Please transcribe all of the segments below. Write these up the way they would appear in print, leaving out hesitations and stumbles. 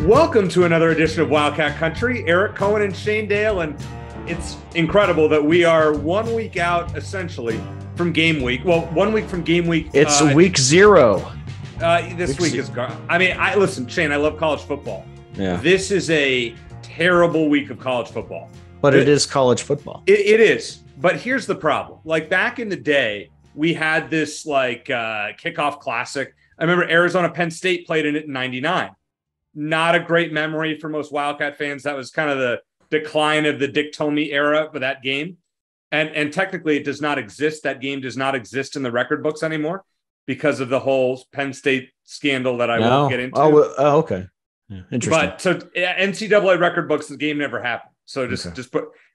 Welcome to another edition of Wildcat Country. Eric Cohen and Shane Dale, and it's incredible that we are 1 week out, essentially, from game week. Well, 1 week from game week. It's week zero. This week is gone. I mean, listen, Shane, I love college football. Yeah. This is a terrible week of college football. But it is college football. It is. But here's the problem. Like back in the day, we had this kickoff classic. I remember Arizona Penn State played in it in 99. Not a great memory for most Wildcat fans. That was kind of the decline of the Dick Tomey era for that game. And technically it does not exist. That game does not exist in the record books anymore because of the whole Penn State scandal that I won't get into. Oh, okay. Yeah, interesting. But so NCAA record books, the game never happened. So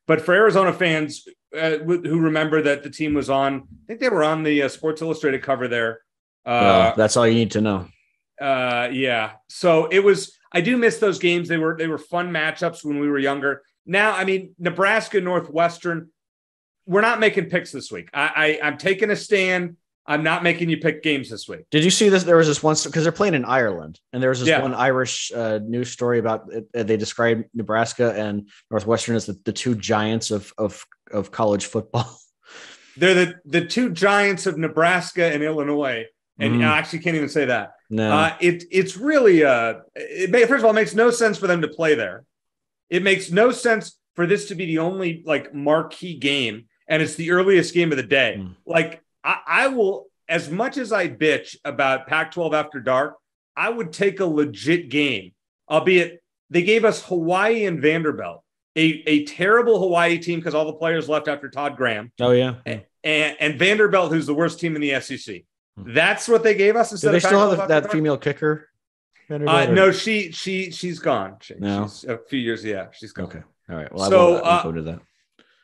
but for Arizona fans who remember that the team was on, I think they were on the Sports Illustrated cover there. That's all you need to know. Yeah. So I do miss those games. They were fun matchups when we were younger. Now, I mean, Nebraska, Northwestern, we're not making picks this week. I'm taking a stand. I'm not making you pick games this week. Did you see this? There was this one, because they're playing in Ireland, and there was this one Irish news story about it. They described Nebraska and Northwestern as the two giants of college football. They're the two giants of Nebraska and Illinois. And I actually can't even say that. No, it's really first of all, it makes no sense for them to play there. It makes no sense for this to be the only marquee game, and it's the earliest game of the day. I will, as much as I bitch about Pac-12 after dark, I would take a legit game, albeit they gave us Hawaii and Vanderbilt, a terrible Hawaii team because all the players left after Todd Graham. Oh yeah, and Vanderbilt, who's the worst team in the SEC. That's what they gave us. Do they still have that female kicker? No, she's gone. No. She's a few years. Yeah, she's gone. Okay. All right. Well, so I will go to that.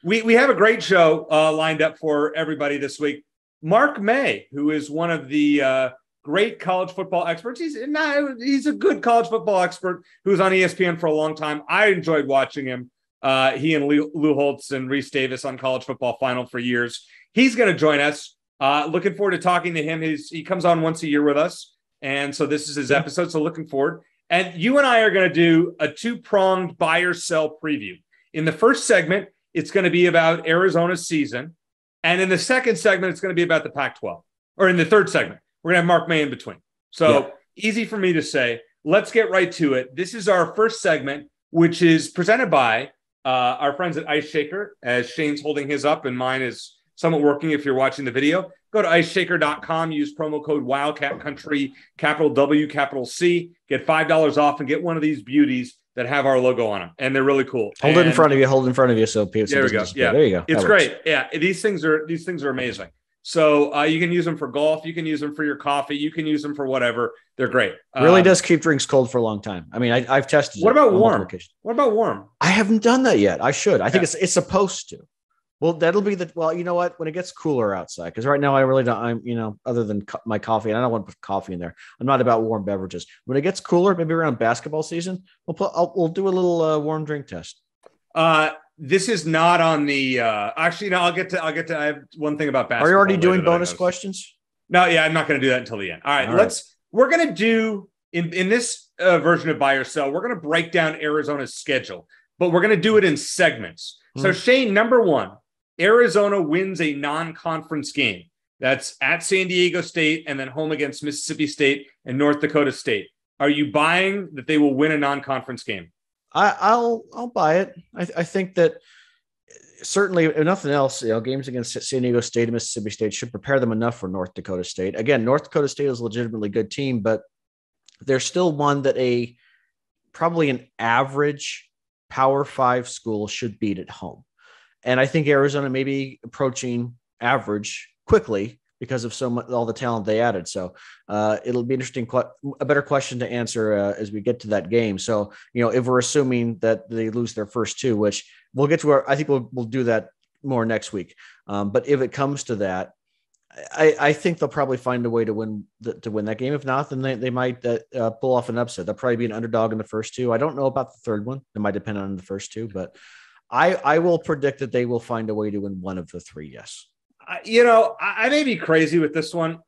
We have a great show lined up for everybody this week. Mark May, who is one of the great college football experts. He's a good college football expert who was on ESPN for a long time. I enjoyed watching him. He and Lou Holtz and Reese Davis on College Football Final for years. He's going to join us. Looking forward to talking to him. He comes on once a year with us. And so this is his episode. So looking forward. And you and I are going to do a two-pronged buy or sell preview. In the first segment, it's going to be about Arizona's season. And in the second segment, it's going to be about the Pac-12. Or in the third segment, we're going to have Mark May in between. So easy for me to say. Let's get right to it. This is our first segment, which is presented by our friends at Ice Shaker, as Shane's holding his up and mine is somewhat working if you're watching the video. Go to iceshaker.com, use promo code Wildcat Country, capital W, capital C, get $5 off and get one of these beauties that have our logo on them. And they're really cool. Hold it in front of you. So people there we go. Yeah, there you go. It's great. Yeah. These things are amazing. So you can use them for golf. You can use them for your coffee. You can use them for whatever. They're great. Really does keep drinks cold for a long time. I mean, I've tested. What about warm? What about warm? I haven't done that yet. I should. I think it's supposed to. Well, that'll be you know what? When it gets cooler outside, because right now I really don't, other than my coffee, and I don't want to put coffee in there. I'm not about warm beverages. When it gets cooler, maybe around basketball season, we'll do a little warm drink test. This is not on the, actually, no, I'll get to, I have one thing about basketball. Are you already doing bonus questions? No, yeah, I'm not going to do that until the end. All right. We're going to do in this version of buy or sell, we're going to break down Arizona's schedule, but we're going to do it in segments. So Shane, number one, Arizona wins a non-conference game. That's at San Diego State and then home against Mississippi State and North Dakota State. Are you buying that they will win a non-conference game? I'll buy it. I think that certainly, if nothing else, games against San Diego State and Mississippi State should prepare them enough for North Dakota State. Again, North Dakota State is a legitimately good team, but they're still one that probably an average Power 5 school should beat at home. And I think Arizona may be approaching average quickly because of all the talent they added. So it'll be interesting, a better question to answer as we get to that game. So, if we're assuming that they lose their first two, which we'll get to, I think we'll do that more next week. But if it comes to that, I think they'll probably find a way to win that game. If not, then they might pull off an upset. They'll probably be an underdog in the first two. I don't know about the third one. It might depend on the first two, but I will predict that they will find a way to win one of the three. Yes. I may be crazy with this one.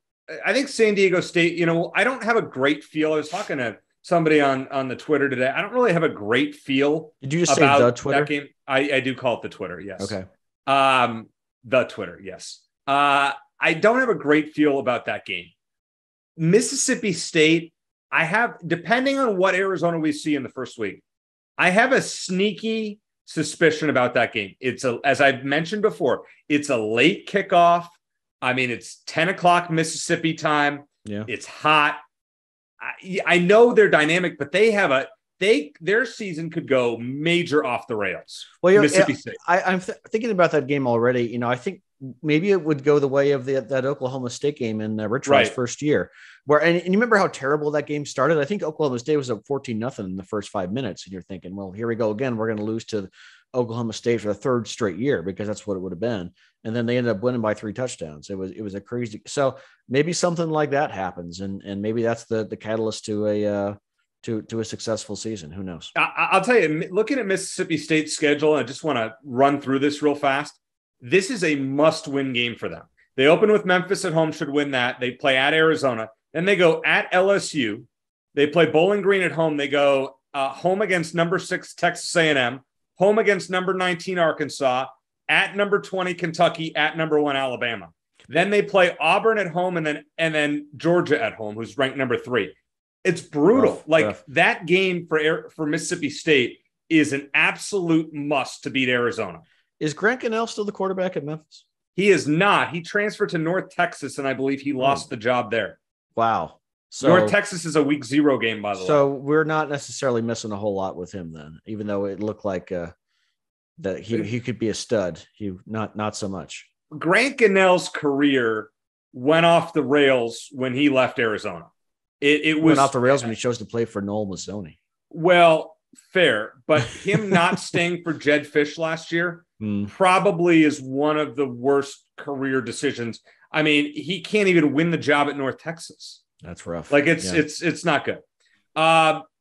I think San Diego State, I don't have a great feel. I was talking to somebody on the Twitter today. I don't really have a great feel. Did you just say the Twitter? That game. I do call it the Twitter. Yes. Okay. The Twitter. Yes. I don't have a great feel about that game. Mississippi State, I have, depending on what Arizona we see in the first week, I have a sneaky suspicion about that game. As I've mentioned before, it's a late kickoff. I mean, it's 10 o'clock Mississippi time. Yeah. It's hot. I know they're dynamic, but their season could go major off the rails. Well, Mississippi State. I'm thinking about that game already. I think maybe it would go the way of that Oklahoma State game in Rich Rod's first year, and you remember how terrible that game started. I think Oklahoma State was up 14-0 in the first 5 minutes, and you're thinking, well, here we go again. We're going to lose to Oklahoma State for the third straight year, because that's what it would have been. And then they ended up winning by 3 touchdowns. It was a crazy. So maybe something like that happens, and maybe that's the catalyst to a successful season. Who knows? I'll tell you, looking at Mississippi State's schedule, I just want to run through this real fast. This is a must-win game for them. They open with Memphis at home, should win that. They play at Arizona. Then they go at LSU. They play Bowling Green at home. They go home against number 6 Texas A&M, home against number 19 Arkansas, at number 20 Kentucky, at number 1 Alabama. Then they play Auburn at home, and then Georgia at home, who's ranked number 3. It's brutal. Rough. That game for Mississippi State is an absolute must to beat Arizona. Is Grant Gunnell still the quarterback at Memphis? He is not. He transferred to North Texas, and I believe he lost the job there. Wow. So North Texas is a week 0 game, by the way. So we're not necessarily missing a whole lot with him then, even though it looked like that he could be a stud. Not so much. Grant Gunnell's career went off the rails when he left Arizona. It went off the rails when he chose to play for Noel Mazzoni. Well, fair, but him not staying for Jed Fish last year probably is one of the worst career decisions. I mean, he can't even win the job at North Texas. That's rough. It's not good.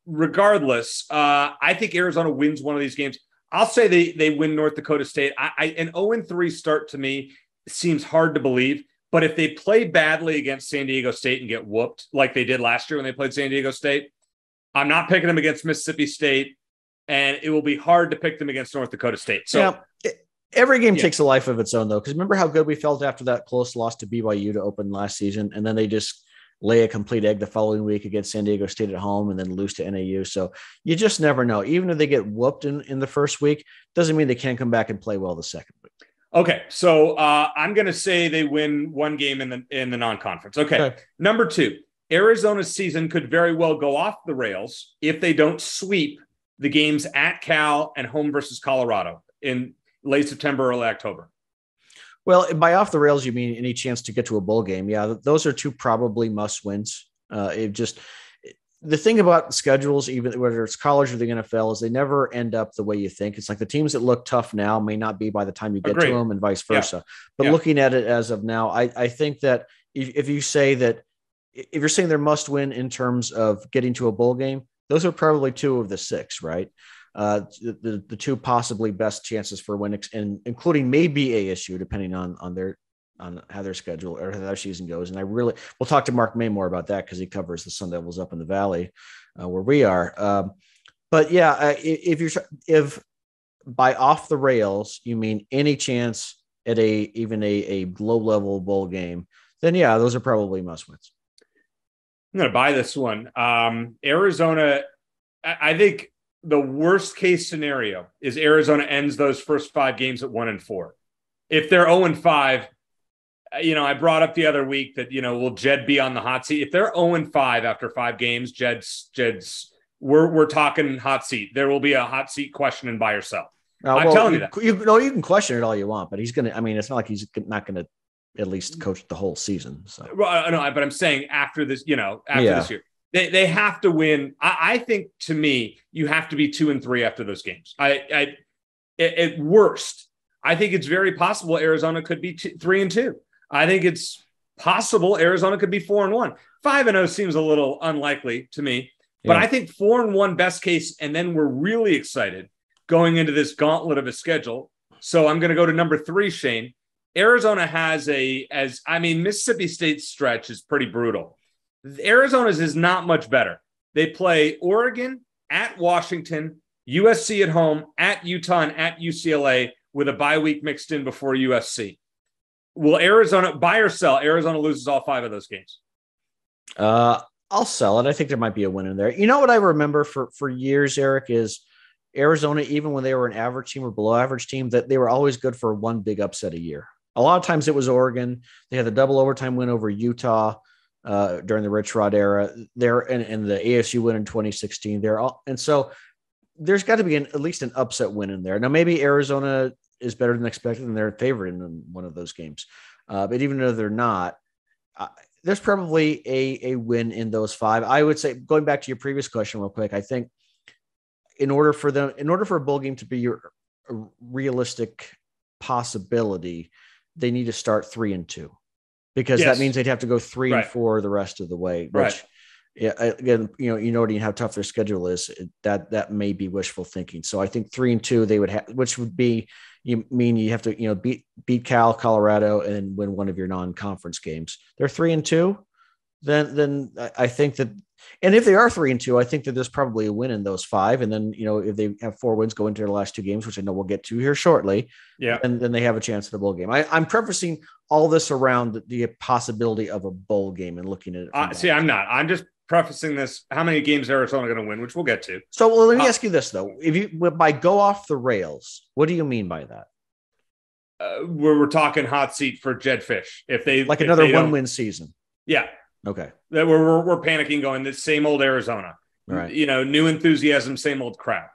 Regardless, I think Arizona wins one of these games. I'll say they win North Dakota State. An 0-3 start to me seems hard to believe. But if they play badly against San Diego State and get whooped like they did last year when they played San Diego State, I'm not picking them against Mississippi State, and it will be hard to pick them against North Dakota State. So every game takes a life of its own, though, because remember how good we felt after that close loss to BYU to open last season, and then they just lay a complete egg the following week against San Diego State at home and then lose to NAU. So you just never know. Even if they get whooped in the first week, doesn't mean they can't come back and play well the second week. Okay, so I'm going to say they win one game in the non-conference. Okay. Number 2, Arizona's season could very well go off the rails if they don't sweep the games at Cal and home versus Colorado in late September, early October. Well, by off the rails, you mean any chance to get to a bowl game? Yeah, those are 2 probably must wins. The thing about schedules, even whether it's college or the NFL, is they never end up the way you think. It's like the teams that look tough now may not be by the time you get to them, and vice versa. But looking at it as of now, I think that if you're saying they're must win in terms of getting to a bowl game, those are probably 2 of the 6, right? The 2 possibly best chances for win, and including maybe ASU, depending on how their schedule or how their season goes. And we'll talk to Mark May more about that, because he covers the Sun Devils up in the Valley where we are. But yeah, if by off the rails, you mean any chance at even a low level bowl game, then yeah, those are probably must wins. I'm going to buy this one. Arizona, I think the worst case scenario is Arizona ends those first 5 games at 1-4. If they're 0-5, I brought up the other week that, will Jed be on the hot seat? If they're 0-5 after 5 games, Jed's we're talking hot seat. There will be a hot seat questioning by yourself. I'm telling you that. You can question it all you want, but he's going to, it's not like he's not going to at least coach the whole season. So. Well, no, but I'm saying after this, this year, they have to win. I think, to me, you have to be 2-3 after those games. At worst, I think it's very possible Arizona could be 3-2. I think it's possible Arizona could be 4-1. 5-0 seems a little unlikely to me, but I think 4-1 best case. And then we're really excited going into this gauntlet of a schedule. So I'm going to go to number 3, Shane. Arizona has Mississippi State's stretch is pretty brutal. Arizona's is not much better. They play Oregon, at Washington, USC at home, at Utah, and at UCLA with a bye week mixed in before USC. Will Arizona buy or sell? Arizona loses all 5 of those games. I'll sell it. I think there might be a win in there. You know what I remember for years, Eric, is Arizona, even when they were an average team or below average team, that they were always good for one big upset a year. A lot of times it was Oregon. They had the double overtime win over Utah during the Rich Rod era there, and the ASU win in 2016 there. And so there's got to be at least an upset win in there. Now, maybe Arizona is better than expected and they're favored in one of those games. But even though they're not, there's probably a win in those 5. I would say, going back to your previous question real quick, I think in order for a bowl game to be your realistic possibility, they need to start 3-2, because that means they'd have to go 3-4 the rest of the way, which again, you know how tough their schedule is. That may be wishful thinking. So I think 3-2 they would have, which would be, you have to, beat Cal, Colorado, and win one of your non-conference games. They're 3-2. Then I think that, and if they are 3-2, I think that there's probably a win in those 5. And then, if they have 4 wins go into their last 2 games, which I know we'll get to here shortly, and then they have a chance at a bowl game. I'm prefacing all this around the possibility of a bowl game and looking at it. See, I'm not. I'm just prefacing this. How many games Arizona going to win, which we'll get to. So let me ask you this, though. By go off the rails, what do you mean by that? We're talking hot seat for Jed Fish. If they another 1-win season. Yeah. Okay. That we're panicking, going the same old Arizona. Right. New enthusiasm, same old crap.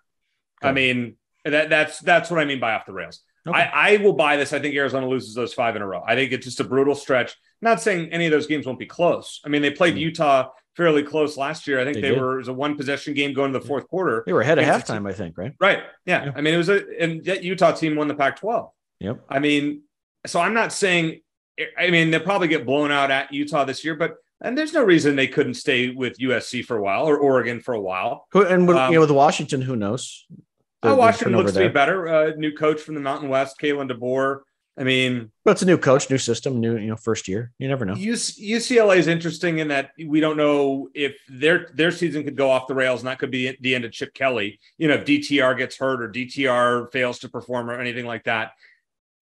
Okay. I mean, that's what I mean by off the rails. Okay. I will buy this. I think Arizona loses those 5 in a row. I think it's just a brutal stretch. Not saying any of those games won't be close. I mean, they played Utah fairly close last year. I think it was a 1-possession game going to the fourth quarter. They were ahead at halftime, I think, right? Right. Yeah. I mean, and that Utah team won the Pac-12. Yep. I mean, so I'm not saying, they'll probably get blown out at Utah this year, and there's no reason they couldn't stay with USC for a while or Oregon for a while. And with Washington, who knows? Washington looks to be better. New coach from the Mountain West, Kalen DeBoer. I mean, but it's a new coach, new system, new first year. You never know. UCLA is interesting in that we don't know if their season could go off the rails, and that could be the end of Chip Kelly. If DTR gets hurt or DTR fails to perform or anything like that.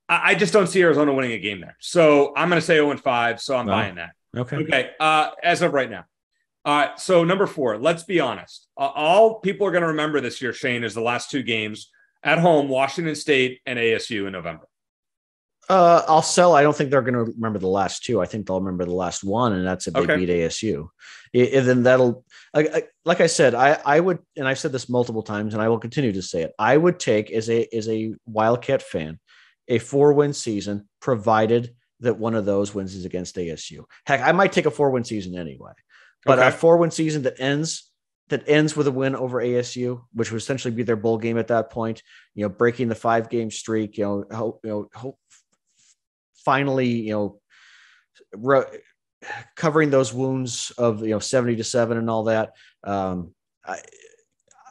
I just don't see Arizona winning a game there. So I'm going to say 0-5. So I'm buying that. Okay. As of right now. So number 4, let's be honest. All people are going to remember this year, Shane, is the last 2 games at home, Washington State and ASU in November. I'll sell. I don't think they're going to remember the last 2. I think they'll remember the last 1, and that's a big beat ASU. And then that'll, like I said, I would, and I've said this multiple times, and I will continue to say it. I would take as a Wildcat fan a 4-win season, provided that one of those wins is against ASU. Heck, I might take a 4-win season anyway, but a 4-win season that ends with a win over ASU, which would essentially be their bowl game at that point. Breaking the 5-game streak. Finally, covering those wounds of 70-7 and all that.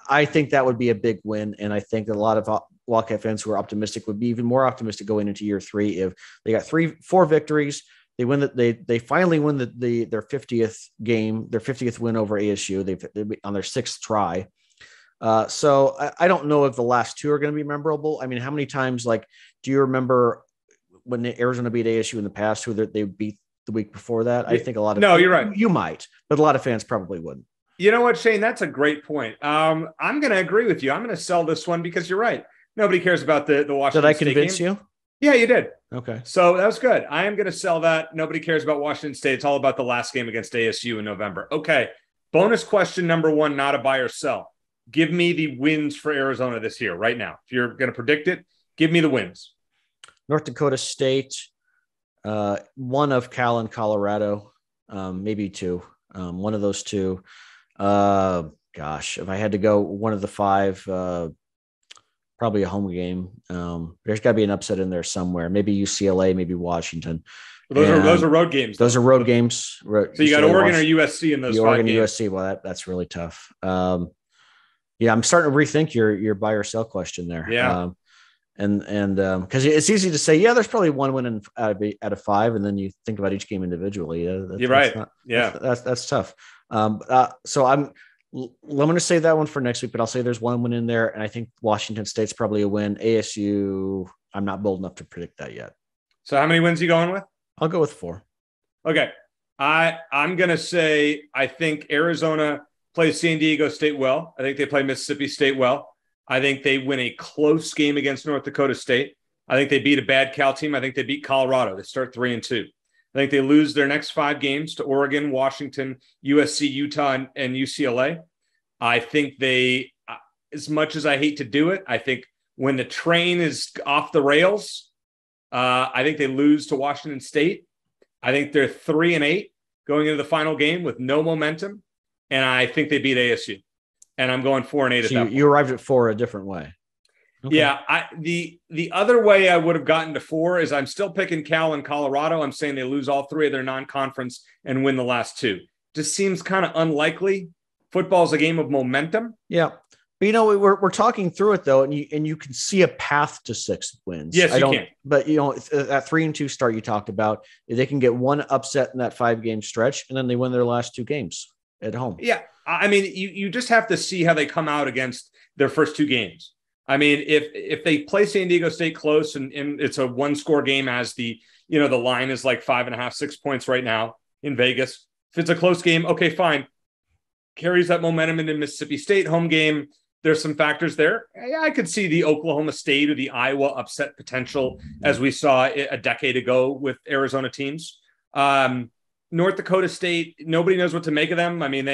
I think that would be a big win, and I think that a lot of Wildcat fans who are optimistic would be even more optimistic going into year 3 if they got 4 victories. They win that they finally win their 50th game, their 50th win over ASU. They've on their 6th try. So I don't know if the last 2 are going to be memorable. I mean, how many times do you remember when Arizona beat ASU in the past, who they beat the week before that? I think a lot of you're right. You might, but a lot of fans probably wouldn't. You know what, Shane? That's a great point. I'm going to agree with you. I'm going to sell this one because you're right. Nobody cares about the Washington State game. Did I convince you? Yeah, you did. Okay. So that was good. I am going to sell that. Nobody cares about Washington State. It's all about the last game against ASU in November. Okay. Bonus question number 1, not a buy or sell. Give me the wins for Arizona this year right now. If you're going to predict it, give me the wins. North Dakota State, 1 of Cal and Colorado, maybe 2. One of those 2. If I had to go one of the 5, probably a home game. There's got to be an upset in there somewhere. Maybe UCLA, maybe Washington. Those are road games. Those are road games. So you got Oregon or USC in those 5 Oregon, games. USC. Well, that's really tough. I'm starting to rethink your buy or sell question there. Yeah. And because it's easy to say, there's probably 1 win out of 5, and then you think about each game individually. You're right. That's tough. So I'm going to save that one for next week, but I'll say there's one win in there, and I think Washington State's probably a win. ASU, I'm not bold enough to predict that yet. So how many wins are you going with? I'll go with 4. Okay. I'm going to say I think Arizona plays San Diego State well. I think they play Mississippi State well. I think they win a close game against North Dakota State. I think they beat a bad Cal team. I think they beat Colorado. They start 3-2. I think they lose their next 5 games to Oregon, Washington, USC, Utah, and UCLA. I think they, as much as I hate to do it, I think when the train is off the rails, I think they lose to Washington State. I think they're 3-8 going into the final game with no momentum. And I think they beat ASU. And I'm going 4-8 at that point. You arrived at 4 a different way. Okay. Yeah. The other way I would have gotten to 4 is I'm still picking Cal and Colorado. I'm saying they lose all 3 of their non-conference and win the last 2. Just seems kind of unlikely. Football's a game of momentum. Yeah. But, we're talking through it, though, and you can see a path to 6 wins. Yes, you can. But, that 3-2 start you talked about, they can get one upset in that 5-game stretch, and then they win their last 2 games at home. Yeah. I mean, you just have to see how they come out against their first 2 games. I mean, if they play San Diego State close and it's a 1-score game as the line is like 5.5, 6 points right now in Vegas. If it's a close game, okay, fine. Carries that momentum into Mississippi State home game. There's some factors there. Yeah, I could see the Oklahoma State or the Iowa upset potential as we saw a decade ago with Arizona teams. North Dakota State, nobody knows what to make of them. I mean,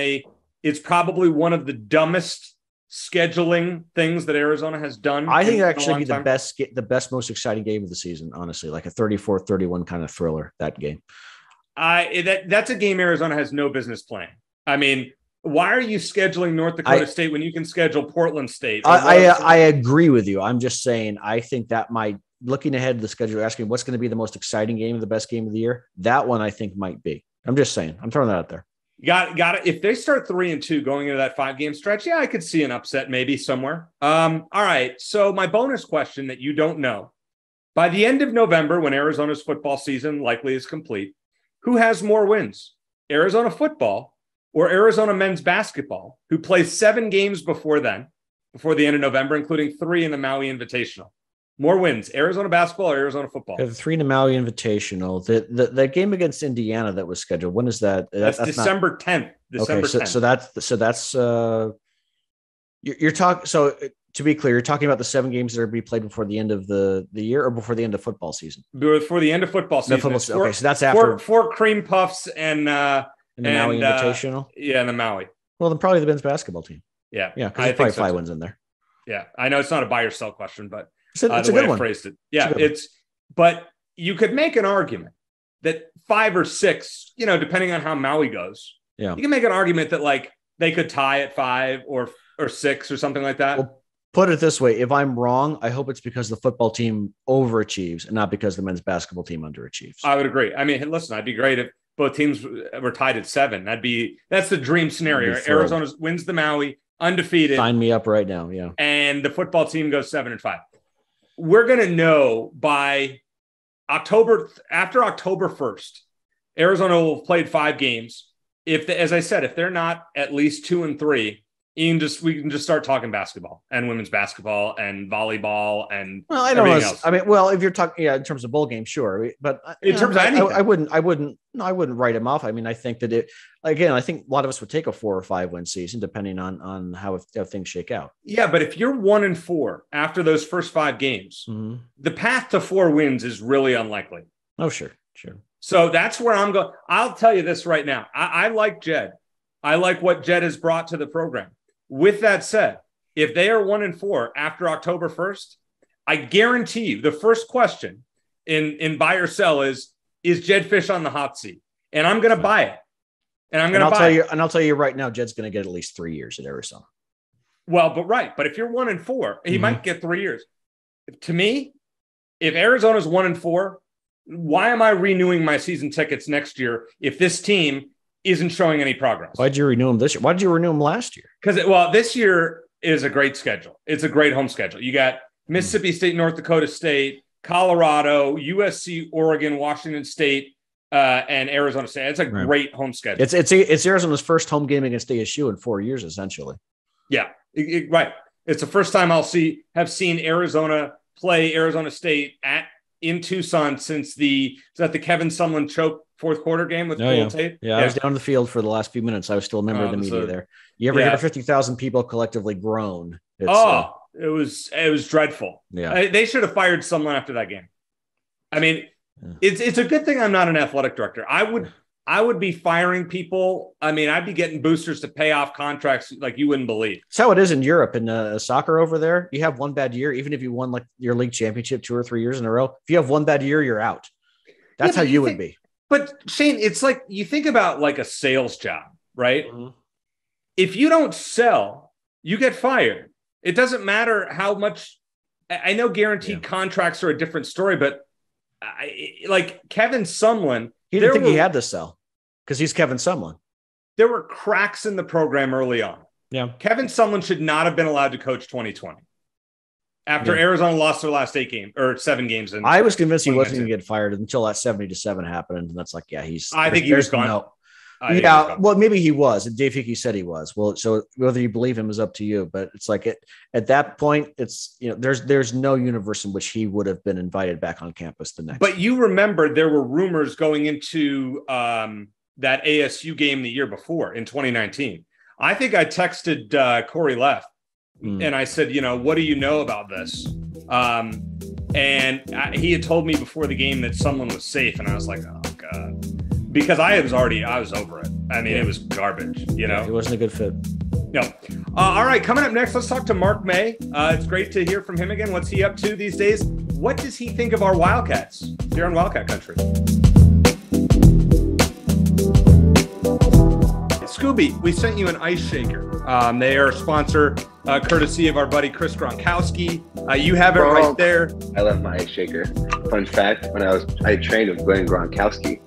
it's probably one of the dumbest scheduling things that Arizona has done. I think it actually be the best, most exciting game of the season, honestly, like a 34-31 kind of thriller, that game. That's a game Arizona has no business playing. I mean, why are you scheduling North Dakota State when you can schedule Portland State? I agree with you. I'm just saying, I think that might, looking ahead to the schedule, asking what's going to be the most exciting game, the best game of the year, that one I think might be. I'm just saying. I'm throwing that out there. Got it. If they start 3-2 going into that 5-game stretch, yeah, I could see an upset maybe somewhere. All right. So my bonus question that you don't know, by the end of November, when Arizona's football season likely is complete, who has more wins, Arizona football or Arizona men's basketball, who plays 7 games before the end of November, including 3 in the Maui Invitational? More wins, Arizona basketball or Arizona football? The 3 in the Maui Invitational. The game against Indiana that was scheduled. When is that? That's December 10th. December 10th. So that's you're talking. So to be clear, you're talking about the 7 games that are to be played before the end of the year or before the end of football season? Before the end of football season. Okay, so that's after 4 cream puffs and the Maui Invitational. Yeah, and the Maui. Well, then probably the men's basketball team. Yeah, because there's probably 5 wins in there. Yeah, I know it's not a buy or sell question, but. It's a good one. Phrased it. Yeah, but you could make an argument that 5 or 6, depending on how Maui goes. Yeah, you can make an argument that like they could tie at 5 or 6 or something like that. Well, put it this way: if I'm wrong, I hope it's because the football team overachieves and not because the men's basketball team underachieves. I would agree. I mean, listen, I'd be great if both teams were tied at 7. That's the dream scenario. Arizona wins the Maui undefeated. Sign me up right now. Yeah, and the football team goes 7-5. We're going to know by after October 1st, Arizona will have played 5 games. As I said, if they're not at least 2-3, we can just start talking basketball and women's basketball and volleyball and everything else. I mean, if you're talking, in terms of bowl games, sure. But in terms of anything, I wouldn't write them off. I mean, I think that I think a lot of us would take a 4 or 5 win season, depending on how things shake out. Yeah. But if you're 1-4 after those first 5 games, the path to 4 wins is really unlikely. Oh, sure. So that's where I'm going. I'll tell you this right now. I like Jed. I like what Jed has brought to the program. With that said, if they are 1-4 after October 1st, I guarantee you the first question in buy or sell is Jed Fish on the hot seat? And I'm going to buy it. And I'll tell you right now, Jed's going to get at least 3 years at Arizona. Well, but if you're 1-4, he might get 3 years. To me, if Arizona's 1-4, why am I renewing my season tickets next year if this team isn't showing any progress? Why'd you renew him this year? Why did you renew him last year? Because, this year is a great schedule. It's a great home schedule. You got Mississippi State, North Dakota State, Colorado, USC, Oregon, Washington State, and Arizona State. It's a great home schedule. It's Arizona's first home game against ASU in 4 years, essentially. Yeah, right. It's the first time have seen Arizona play Arizona State in Tucson since the Kevin Sumlin choke fourth quarter game with Cole Tate. Yeah, I was down the field for the last few minutes. I was still a member of the media there. You ever hear 50,000 people collectively groan? It was dreadful. Yeah, they should have fired someone after that game. I mean, it's a good thing I'm not an athletic director. I would be firing people. I mean, I'd be getting boosters to pay off contracts like you wouldn't believe. That's how it is in Europe. In soccer over there, you have one bad year, even if you won like your league championship 2 or 3 years in a row. If you have one bad year, you're out. That's how you would be. But Shane, it's like you think about like a sales job, right? Mm-hmm. If you don't sell, you get fired. It doesn't matter how much. I know guaranteed contracts are a different story, but like Kevin Sumlin, he didn't think he had to sell because he's Kevin Sumlin. There were cracks in the program early on. Yeah, Kevin Sumlin should not have been allowed to coach 2020 after Arizona lost their last 7 games. I was convinced he wasn't going to get fired until that 70-7 happened, and that's like, I think he was gone. No. Well, maybe he was. Dave Hickey said he was. Well, so whether you believe him is up to you. But it's like at that point, it's there's no universe in which he would have been invited back on campus the next. But you remember there were rumors going into that ASU game the year before in 2019. I think I texted Corey Leff and I said, what do you know about this? And he had told me before the game that someone was safe, and I was like, oh god. Because I was over it. I mean, it was garbage, It wasn't a good fit. No. All right, coming up next, let's talk to Mark May. It's great to hear from him again. What's he up to these days? What does he think of our Wildcats here in Wildcat Country? Scooby, we sent you an ice shaker. They are a sponsor, courtesy of our buddy Chris Gronkowski. You have it right there. I love my ice shaker. Fun fact, when I trained with Glenn Gronkowski,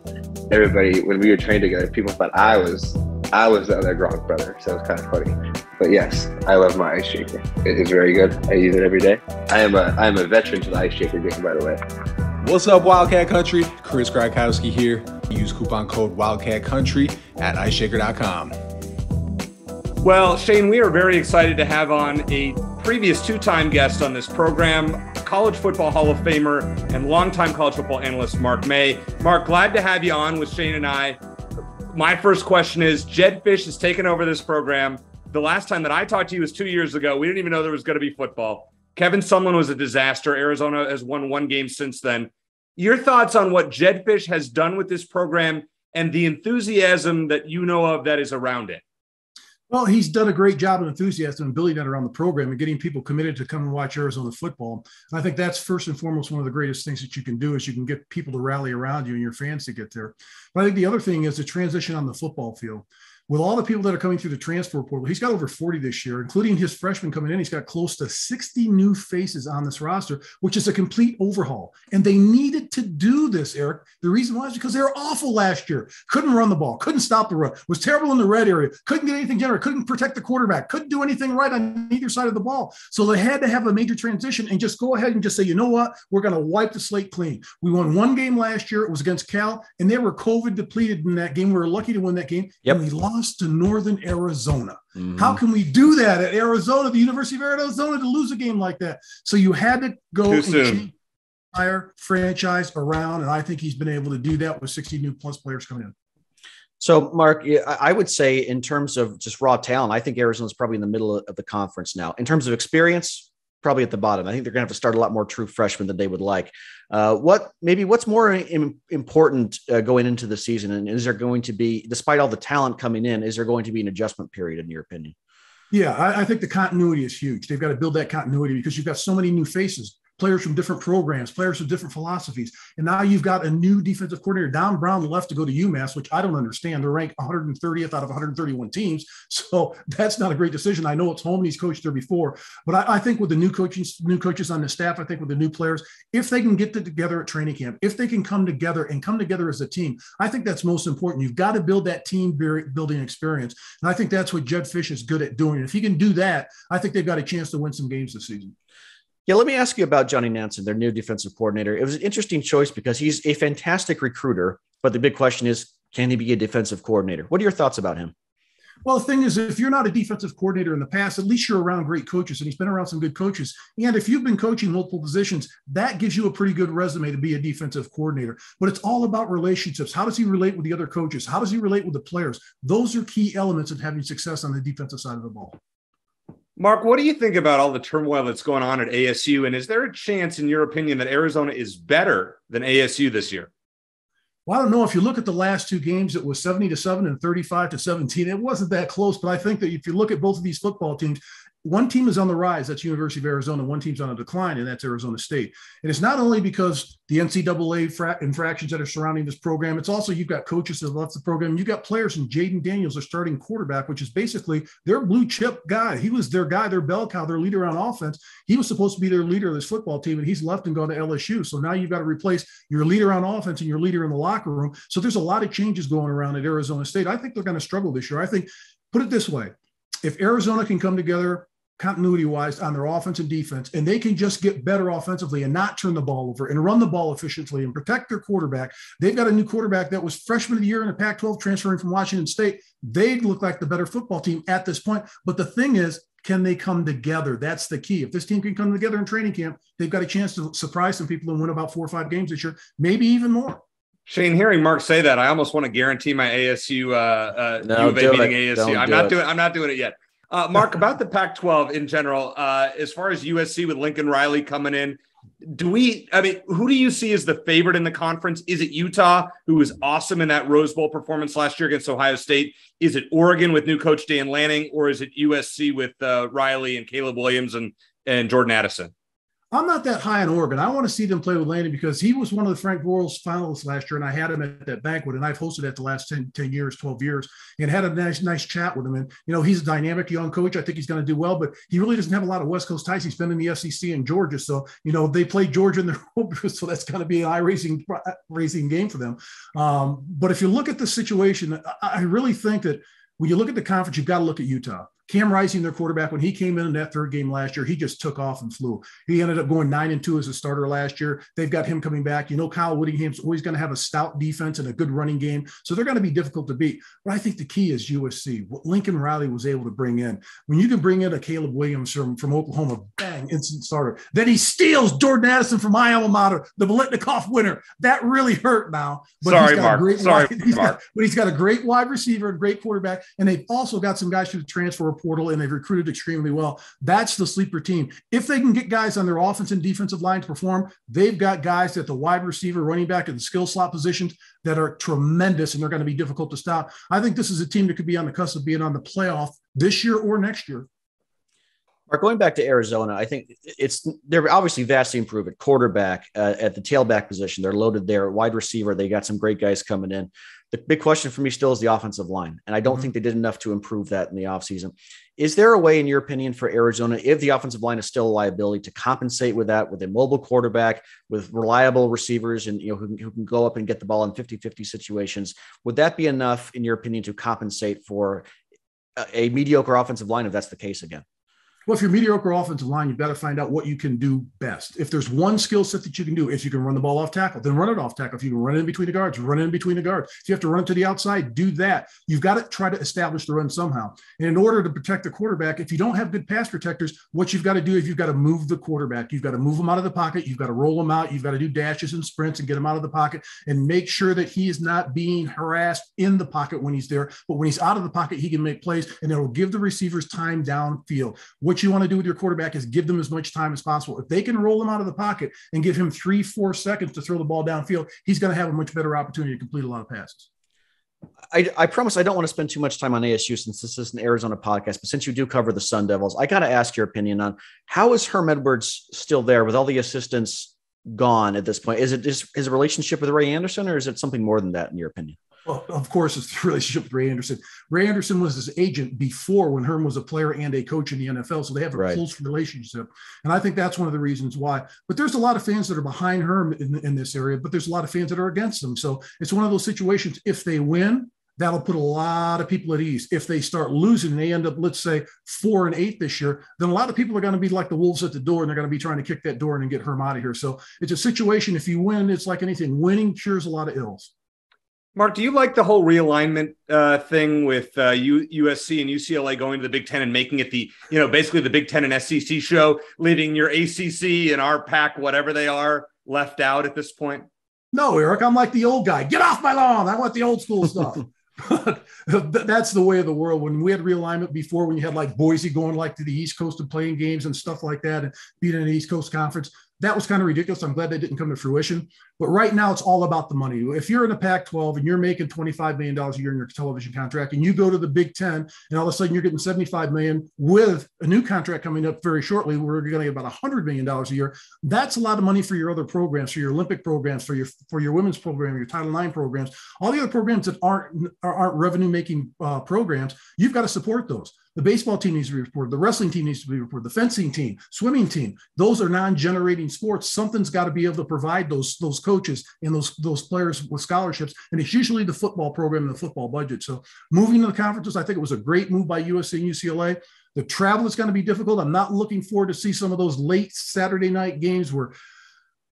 everybody, when we were trained together, people thought I was the other Gronk brother. So it's kind of funny. But yes, I love my ice shaker. It is very good. I use it every day. I am a veteran to the ice shaker game, by the way. What's up, Wildcat Country? Chris Gronkowski here. Use coupon code Wildcat Country at iceshaker.com. Well, Shane, we are very excited to have on a previous 2-time guest on this program, College Football Hall of Famer and longtime college football analyst, Mark May. Mark, glad to have you on with Shane and I. My first question is, Jedd Fisch has taken over this program. The last time that I talked to you was 2 years ago. We didn't even know there was going to be football. Kevin Sumlin was a disaster. Arizona has won 1 game since then. Your thoughts on what Jedd Fisch has done with this program and the enthusiasm that you know of that is around it? Well, he's done a great job of enthusiasm and building that around the program and getting people committed to come and watch Arizona football. And I think that's first and foremost one of the greatest things that you can do is you can get people to rally around you and your fans to get there. But I think the other thing is the transition on the football field. With all the people that are coming through the transfer portal, he's got over 40 this year, including his freshmen coming in. He's got close to 60 new faces on this roster, which is a complete overhaul. And they needed to do this, Eric. The reason why is because they were awful last year. Couldn't run the ball, couldn't stop the run, was terrible in the red area, couldn't get anything generated, couldn't protect the quarterback, couldn't do anything right on either side of the ball. So they had to have a major transition and just go ahead and just say, you know what? We're going to wipe the slate clean. We won 1 game last year. It was against Cal, and they were COVID depleted in that game. We were lucky to win that game. Yep. And we lost to Northern Arizona. Mm-hmm. How can we do that at Arizona, the University of Arizona, to lose a game like that? So you had to go and change the entire franchise around, and I think he's been able to do that with 60 new plus players coming in. So, Mark, I would say in terms of just raw talent, I think Arizona's probably in the middle of the conference now. In terms of experience, probably at the bottom. I think they're going to have to start a lot more true freshmen than they would like. What's more important going into the season? And is there going to be, despite all the talent coming in, is there going to be an adjustment period in your opinion? Yeah, I think the continuity is huge. They've got to build that continuity because you've got so many new faces, players from different programs, players with different philosophies. And now you've got a new defensive coordinator, Don Brown, left to go to UMass, which I don't understand. They're ranked 130th out of 131 teams. So that's not a great decision. I know it's home and he's coached there before, but I think with the new coaches on the staff, I think with the new players, if they can get together at training camp, if they can come together as a team, I think that's most important. You've got to build that team building experience. And I think that's what Jedd Fisch is good at doing. If he can do that, I think they've got a chance to win some games this season. Yeah, let me ask you about Johnny Nansen, their new defensive coordinator. It was an interesting choice because he's a fantastic recruiter. But the big question is, can he be a defensive coordinator? What are your thoughts about him? Well, the thing is, if you're not a defensive coordinator in the past, at least you're around great coaches, and he's been around some good coaches. And if you've been coaching multiple positions, that gives you a pretty good resume to be a defensive coordinator. But it's all about relationships. How does he relate with the other coaches? How does he relate with the players? Those are key elements of having success on the defensive side of the ball. Mark, what do you think about all the turmoil that's going on at ASU? And is there a chance, in your opinion, that Arizona is better than ASU this year? Well, I don't know. If you look at the last two games, it was 70-7 and 35-17. It wasn't that close, but I think that if you look at both of these football teams, one team is on the rise, that's University of Arizona. One team's on a decline, and that's Arizona State. And it's not only because the NCAA infractions that are surrounding this program, it's also you've got coaches that left the program. You've got players, and Jaden Daniels, their starting quarterback, which is basically their blue chip guy. He was their guy, their bell cow, their leader on offense. He was supposed to be their leader of this football team, and he's left and gone to LSU. So now you've got to replace your leader on offense and your leader in the locker room. So there's a lot of changes going around at Arizona State. I think they're going to struggle this year. I think, put it this way, if Arizona can come together continuity-wise on their offense and defense, and they can just get better offensively and not turn the ball over and run the ball efficiently and protect their quarterback. They've got a new quarterback that was freshman of the year in the Pac-12 transferring from Washington State. They look like the better football team at this point. But the thing is, can they come together? That's the key. If this team can come together in training camp, they've got a chance to surprise some people and win about 4 or 5 games this year, maybe even more. Shane, hearing Mark say that, I almost want to guarantee my ASU U of A beating ASU. I'm not doing it yet. Mark, about the Pac-12 in general, as far as USC with Lincoln Riley coming in, who do you see as the favorite in the conference? Is it Utah, who was awesome in that Rose Bowl performance last year against Ohio State? Is it Oregon with new coach Dan Lanning, or is it USC with Riley and Caleb Williams and Jordan Addison? I'm not that high on Oregon. I want to see them play with Lanning because he was one of the Frank Bortles finalists last year, and I had him at that banquet, and I've hosted that the last 10 years, 12 years, and had a nice chat with him. And, he's a dynamic young coach. I think he's going to do well, but he really doesn't have a lot of West Coast ties. He's been in the SEC in Georgia. So, they played Georgia in their home, so that's going to be an eye-raising game for them. But if you look at the situation, I really think that when you look at the conference, you've got to look at Utah. Cam Rising, their quarterback, when he came in that third game last year, he just took off and flew. He ended up going 9-2 as a starter last year. They've got him coming back. Kyle Whittingham's always going to have a stout defense and a good running game. So they're going to be difficult to beat. But I think the key is USC, what Lincoln Riley was able to bring in. When you can bring in a Caleb Williams from Oklahoma, bang, instant starter. Then he steals Jordan Addison from my alma mater, the Biletnikoff winner. That really hurt now. But Sorry, Mark. But he's got a great wide receiver and great quarterback. And they've also got some guys through the transfer portal, and they've recruited extremely well. That's the sleeper team. If they can get guys on their offense and defensive line to perform, they've got guys at the wide receiver, running back, and the skill slot positions that are tremendous, and they're going to be difficult to stop. I think this is a team that could be on the cusp of being on the playoff this year or next year. Mark, going back to Arizona, I think they're obviously vastly improved at quarterback, at the tailback position. They're loaded there. Wide receiver, they got some great guys coming in. The big question for me still is the offensive line, and I don't think they did enough to improve that in the offseason. Is there a way, in your opinion, for Arizona, if the offensive line is still a liability, to compensate with that, with a mobile quarterback, with reliable receivers, and who can go up and get the ball in 50-50 situations? Would that be enough, in your opinion, to compensate for a mediocre offensive line if that's the case again? Well, if you're mediocre offensive line, you've got to find out what you can do best. If there's one skill set that you can do, if you can run the ball off tackle, then run it off tackle. If you can run it in between the guards, run it in between the guards. If you have to run it to the outside, do that. You've got to try to establish the run somehow. And in order to protect the quarterback, if you don't have good pass protectors, what you've got to do is you've got to move the quarterback. You've got to move him out of the pocket. You've got to roll him out. You've got to do dashes and sprints and get him out of the pocket and make sure that he is not being harassed in the pocket when he's there. But when he's out of the pocket, he can make plays, and it will give the receivers time downfield. What you want to do with your quarterback is give them as much time as possible. If they can roll him out of the pocket and give him 3-4 seconds to throw the ball downfield, he's going to have a much better opportunity to complete a lot of passes. I promise I don't want to spend too much time on ASU since this is an Arizona podcast, but since you do cover the Sun Devils, I got to ask your opinion on how is Herm Edwards still there with all the assistants gone at this point? Is it just his relationship with Ray Anderson, or is it something more than that in your opinion? Well, of course, it's the relationship with Ray Anderson. Ray Anderson was his agent before, when Herm was a player and a coach in the NFL, so they have a close relationship. And I think that's one of the reasons why. But there's a lot of fans that are behind Herm in this area, but there's a lot of fans that are against him. So it's one of those situations. If they win, that'll put a lot of people at ease. If they start losing and they end up, let's say, 4-8 this year, then a lot of people are going to be like the wolves at the door, and they're going to be trying to kick that door in and get Herm out of here. So it's a situation. If you win, it's like anything. Winning cures a lot of ills. Mark, do you like the whole realignment thing with USC and UCLA going to the Big Ten and making it basically the Big Ten and SEC show, leaving your ACC and our Pac, whatever they are, left out at this point? No, Eric, I'm like the old guy. Get off my lawn. I want the old school stuff. That's the way of the world. When we had realignment before, when you had like Boise going like to the East Coast and playing games and stuff like that and beating an East Coast conference, that was kind of ridiculous. I'm glad that didn't come to fruition. But right now, it's all about the money. If you're in the Pac-12 and you're making $25 million a year in your television contract, and you go to the Big Ten, and all of a sudden you're getting $75 million with a new contract coming up very shortly, where you're going to get about $100 million a year. That's a lot of money for your other programs, for your Olympic programs, for your women's program, your Title IX programs, all the other programs that aren't revenue-making programs. You've got to support those. The baseball team needs to be reported. The wrestling team needs to be reported. The fencing team, swimming team. Those are non-generating sports. Something's got to be able to provide those coaches and those players with scholarships. And it's usually the football program and the football budget. So moving to the conferences, I think it was a great move by USC and UCLA. The travel is going to be difficult. I'm not looking forward to see some of those late Saturday night games where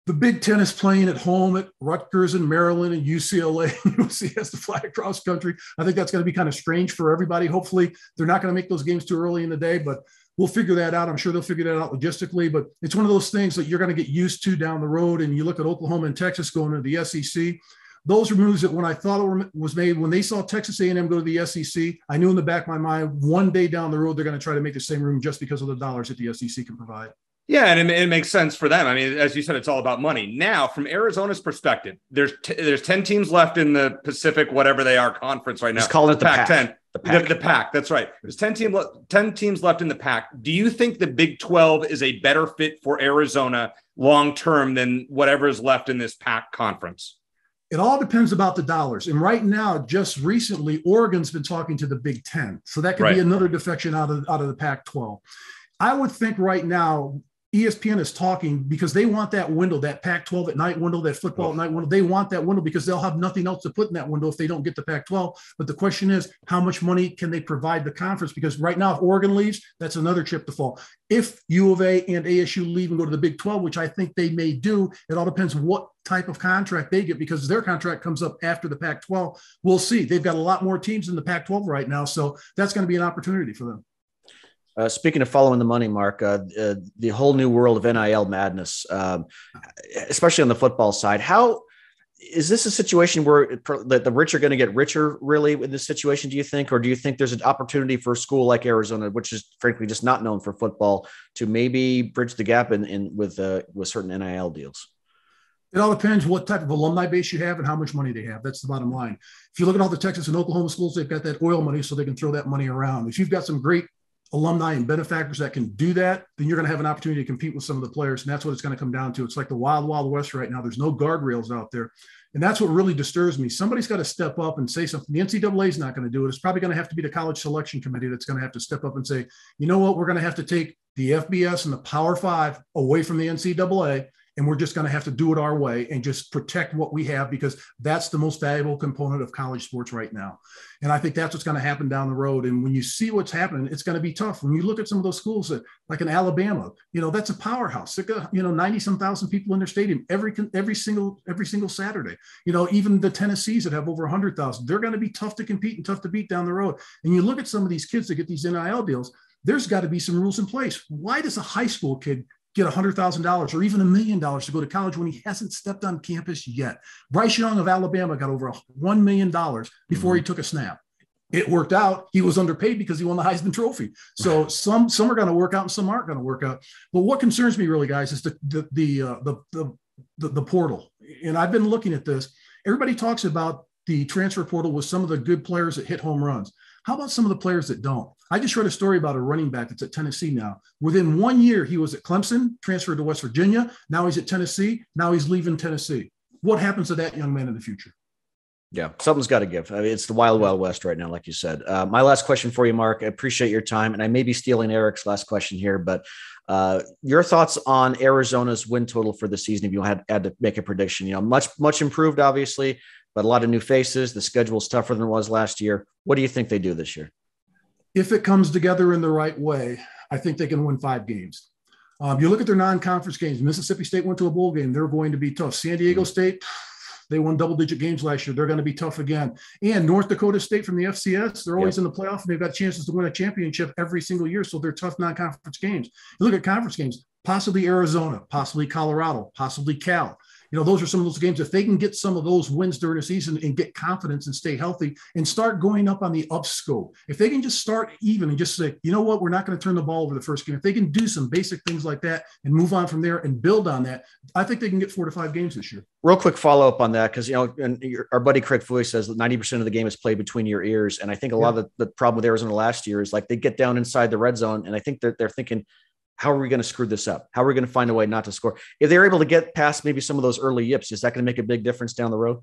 the Big Ten is playing at home at Rutgers and Maryland and UCLA. USC has to fly across country. I think that's going to be kind of strange for everybody. Hopefully, they're not going to make those games too early in the day, but we'll figure that out. I'm sure they'll figure that out logistically, but it's one of those things that you're going to get used to down the road. And you look at Oklahoma and Texas going to the SEC. Those are moves that when I thought was made, when they saw Texas A&M go to the SEC, I knew in the back of my mind, one day down the road, they're going to try to make the same room just because of the dollars that the SEC can provide. Yeah, and it makes sense for them. I mean, as you said, it's all about money. Now, from Arizona's perspective, there's 10 teams left in the Pacific, whatever they are, conference right now. Just call it the Pac-10. Pac. The Pac, that's right. There's 10 teams left in the Pac. Do you think the Big 12 is a better fit for Arizona long-term than whatever is left in this Pac conference? It all depends about the dollars. And right now, just recently, Oregon's been talking to the Big 10. So that could be another defection out of the Pac-12. I would think right now, ESPN is talking because they want that window, that Pac-12 at night window, that football at night window. They want that window because they'll have nothing else to put in that window if they don't get the Pac-12. But the question is, how much money can they provide the conference? Because right now, if Oregon leaves, that's another chip to fall. If U of A and ASU leave and go to the Big 12, which I think they may do, it all depends what type of contract they get because their contract comes up after the Pac-12. We'll see. They've got a lot more teams in the Pac-12 right now, so that's going to be an opportunity for them. Speaking of following the money, Mark, the whole new world of NIL madness, especially on the football side, how is this a situation where the rich are going to get richer really in this situation, do you think? Or do you think there's an opportunity for a school like Arizona, which is frankly just not known for football, to maybe bridge the gap with certain NIL deals? It all depends what type of alumni base you have and how much money they have. That's the bottom line. If you look at all the Texas and Oklahoma schools, they've got that oil money so they can throw that money around. If you've got some great alumni and benefactors that can do that, then you're going to have an opportunity to compete with some of the players. And that's what it's going to come down to. It's like the wild, wild west right now. There's no guardrails out there. And that's what really disturbs me. Somebody's got to step up and say something. The NCAA is not going to do it. It's probably going to have to be the college selection committee that's going to have to step up and say, you know what, we're going to have to take the FBS and the Power Five away from the NCAA. And we're just going to have to do it our way and just protect what we have because that's the most valuable component of college sports right now. And I think that's what's going to happen down the road. And when you see what's happening, it's going to be tough. When you look at some of those schools that, like in Alabama, that's a powerhouse. They got 90-some thousand people in their stadium every single Saturday. Even the Tennessees that have over 100,000, they're going to be tough to compete and tough to beat down the road. And you look at some of these kids that get these NIL deals, there's got to be some rules in place. Why does a high school kid get $100,000 or even $1 million to go to college when he hasn't stepped on campus yet? Bryce Young of Alabama got over $1 million before he took a snap. It worked out. He was underpaid because he won the Heisman Trophy. So some are going to work out and some aren't going to work out. But what concerns me really, guys, is the portal. And I've been looking at this. Everybody talks about the transfer portal with some of the good players that hit home runs. How about some of the players that don't? I just read a story about a running back that's at Tennessee now. Within 1 year, he was at Clemson, transferred to West Virginia. Now he's at Tennessee. Now he's leaving Tennessee. What happens to that young man in the future? Yeah, something's got to give. I mean, it's the wild, wild west right now, like you said. My last question for you, Mark. I appreciate your time, and I may be stealing Eric's last question here, but your thoughts on Arizona's win total for the season if you had to make a prediction. Much improved, obviously, but a lot of new faces. The schedule's tougher than it was last year. What do you think they do this year? If it comes together in the right way, I think they can win 5 games. You look at their non-conference games. Mississippi State went to a bowl game. They're going to be tough. San Diego State, They won double-digit games last year. They're going to be tough again. And North Dakota State from the FCS, they're always in the playoff, and they've got chances to win a championship every single year. So they're tough non-conference games. You look at conference games, possibly Arizona, possibly Colorado, possibly Cal. Those are some of those games. If they can get some of those wins during the season and get confidence and stay healthy and start going up on the up scope, if they can just start even and just say, you know what, we're not going to turn the ball over the first game. If they can do some basic things like that and move on from there and build on that, I think they can get 4 to 5 games this year. Real quick follow-up on that, because, our buddy Craig Foy says that 90% of the game is played between your ears. And I think a lot of the problem with Arizona last year is like they get down inside the red zone, and I think they're thinking, how are we going to screw this up? How are we going to find a way not to score? If they're able to get past maybe some of those early yips, is that going to make a big difference down the road?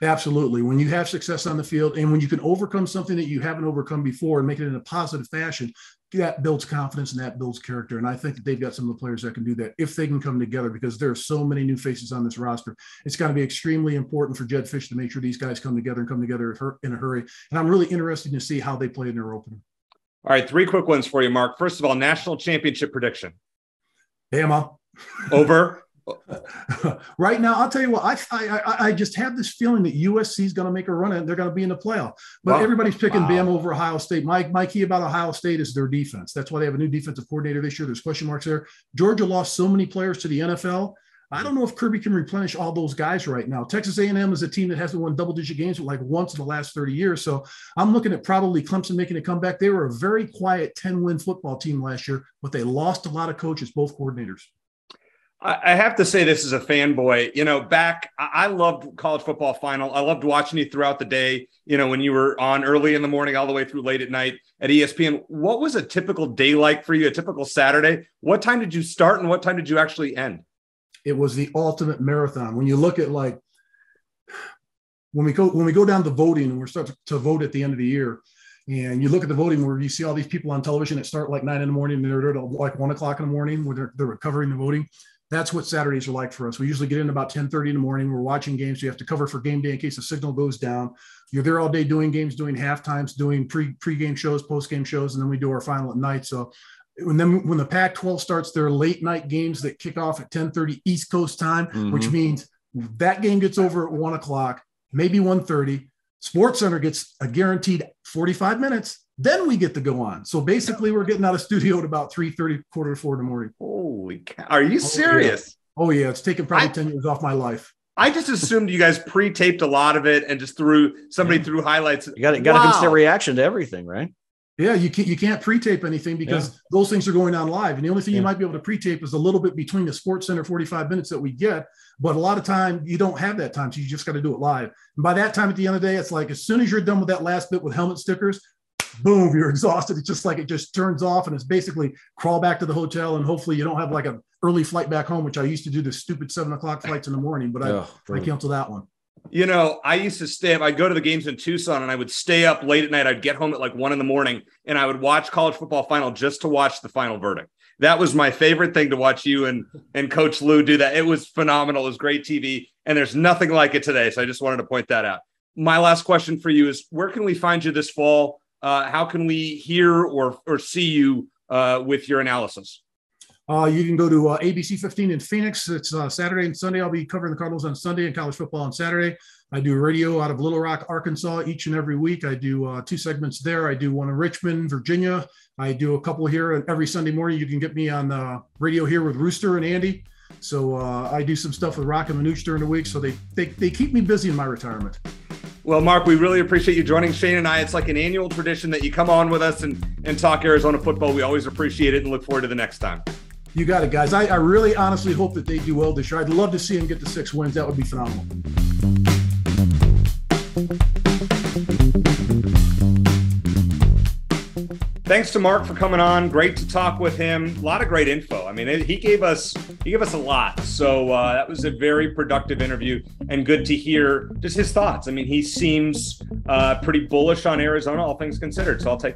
Absolutely. When you have success on the field and when you can overcome something that you haven't overcome before and make it in a positive fashion, that builds confidence and that builds character. And I think that they've got some of the players that can do that if they can come together, because there are so many new faces on this roster. It's got to be extremely important for Jed Fish to make sure these guys come together in a hurry. And I'm really interested to see how they play in their opener. All right, 3 quick ones for you, Mark. First of all, national championship prediction. Bama. Over. Right now, I'll tell you what, I just have this feeling that USC is going to make a run and they're going to be in the playoff. But everybody's picking Bama over Ohio State. My key about Ohio State is their defense. That's why they have a new defensive coordinator this year. There's question marks there. Georgia lost so many players to the NFL. I don't know if Kirby can replenish all those guys right now. Texas A&M is a team that hasn't won double-digit games like once in the last 30 years. So I'm looking at probably Clemson making a comeback. They were a very quiet 10-win football team last year, but they lost a lot of coaches, both coordinators. I have to say this as a fanboy. I loved college football final. I loved watching you throughout the day, when you were on early in the morning all the way through late at night at ESPN. What was a typical day like for you, a typical Saturday? What time did you start and what time did you actually end? It was the ultimate marathon. When you look at when we go down to voting and we're starting to vote at the end of the year, and you look at the voting where you see all these people on television that start like 9 in the morning and they're there till like 1 o'clock in the morning where they're covering the voting. That's what Saturdays are like for us. We usually get in about 10:30 in the morning. We're watching games. So you have to cover for game day in case the signal goes down. You're there all day doing games, doing halftimes, doing pre-game shows, post-game shows, and then we do our final at night. So when the Pac-12 starts their late night games that kick off at 10:30 East Coast time, which means that game gets over at 1 o'clock, maybe 1:30. SportsCenter gets a guaranteed 45 minutes. Then we get to go on. So basically, we're getting out of studio at about 3:30, quarter to 4 in the morning. Holy cow. Are you serious? Oh, yeah. It's taken probably 10 years off my life. I just assumed you guys pre-taped a lot of it and just threw highlights. You got to instant reaction to everything, right? Yeah, you can't pre-tape anything because those things are going on live. And the only thing you might be able to pre-tape is a little bit between the SportsCenter 45 minutes that we get. But a lot of time you don't have that time. So you just got to do it live. And by that time at the end of the day, it's like as soon as you're done with that last bit with helmet stickers, boom, you're exhausted. It's just like it just turns off and it's basically crawl back to the hotel. And hopefully you don't have like an early flight back home, which I used to do the stupid 7 o'clock flights in the morning, but I canceled that one. I used to stay up. I'd go to the games in Tucson and I would stay up late at night. I'd get home at like 1 a.m. and I would watch college football final just to watch the final verdict. That was my favorite thing, to watch you and Coach Lou do that. It was phenomenal. It was great TV and there's nothing like it today. So I just wanted to point that out. My last question for you is, where can we find you this fall? How can we hear or see you with your analysis? You can go to ABC 15 in Phoenix. It's Saturday and Sunday. I'll be covering the Cardinals on Sunday and college football on Saturday. I do radio out of Little Rock, Arkansas each and every week. I do 2 segments there. I do one in Richmond, Virginia. I do a couple here. And every Sunday morning, you can get me on radio here with Rooster and Andy. So I do some stuff with Rock and Manooch during the week. So they keep me busy in my retirement. Well, Mark, we really appreciate you joining Shane and I. It's like an annual tradition that you come on with us and talk Arizona football. We always appreciate it and look forward to the next time. You got it, guys. I really honestly hope that they do well this year. I'd love to see them get to 6 wins. That would be phenomenal. Thanks to Mark for coming on. Great to talk with him. A lot of great info. I mean, he gave us a lot. So that was a very productive interview and good to hear just his thoughts. I mean, he seems pretty bullish on Arizona, all things considered. So I'll take.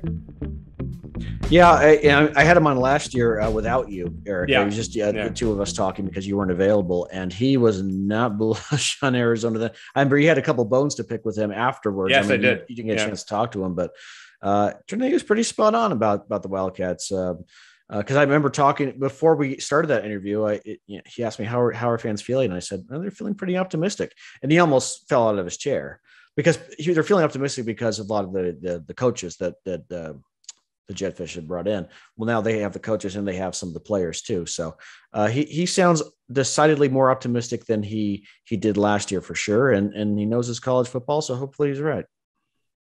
Yeah, I had him on last year without you, Eric. Yeah. It was just the two of us talking because you weren't available, and he was not bullish on Arizona. Then I remember you had a couple bones to pick with him afterwards. Yes, I did. You didn't get a chance to talk to him, but he was pretty spot on about the Wildcats. Because I remember talking before we started that interview. He asked me how are fans feeling, and I said, well, they're feeling pretty optimistic. And he almost fell out of his chair because they're feeling optimistic because of a lot of the coaches that the Jetfish had brought in. Well, now they have the coaches and they have some of the players too. So he sounds decidedly more optimistic than he did last year for sure, and he knows his college football. So hopefully he's right.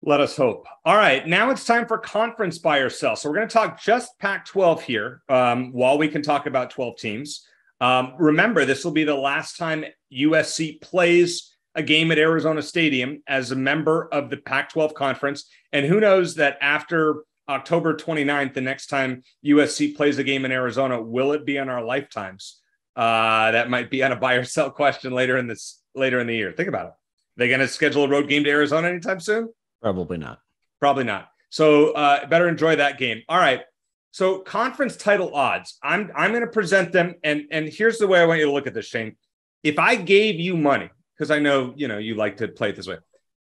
Let us hope. All right, now it's time for conference buy or sell. So we're going to talk just Pac-12 here while we can talk about 12 teams. Remember, this will be the last time USC plays a game at Arizona Stadium as a member of the Pac-12 conference. And who knows that after October 29th, the next time USC plays a game in Arizona, will it be in our lifetimes? That might be on a buy or sell question later in the year. Think about it. They going to schedule a road game to Arizona anytime soon? Probably not. Probably not. So better enjoy that game. All right. So conference title odds. I'm going to present them, and here's the way I want you to look at this, Shane. If I gave you money, because I know you like to play it this way,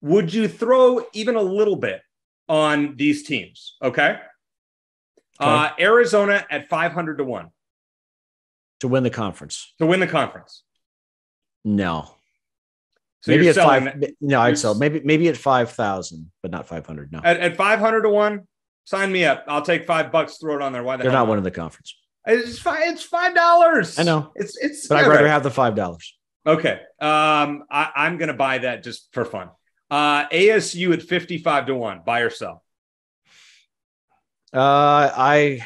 would you throw even a little bit on these teams? Okay. Arizona at 500 to 1 to win the conference. So No. Maybe at I'd sell. Maybe at 5,000, but not 500. No. At 500 to 1, sign me up. I'll take $5, throw it on there. Why they're not winning the conference? It's $5. I know. But I'd rather have the $5. Okay. I'm going to buy that just for fun. ASU at 55 to 1, buy or sell? I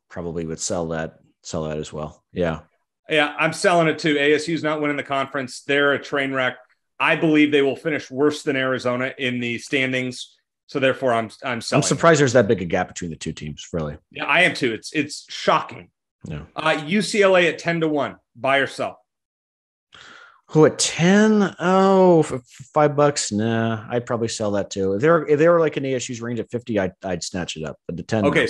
probably would sell that as well. Yeah. Yeah, I'm selling it too. ASU's not winning the conference. They're a train wreck. I believe they will finish worse than Arizona in the standings. So therefore, I'm selling. I'm surprised there's that big a gap between the two teams. Really. Yeah, I am too. It's shocking. Yeah. UCLA at 10 to 1, buy or sell? Who at 10? Oh, for $5? Nah, I'd probably sell that too. If they were like in ASU's range at 50, I'd snatch it up. But the 10. Okay,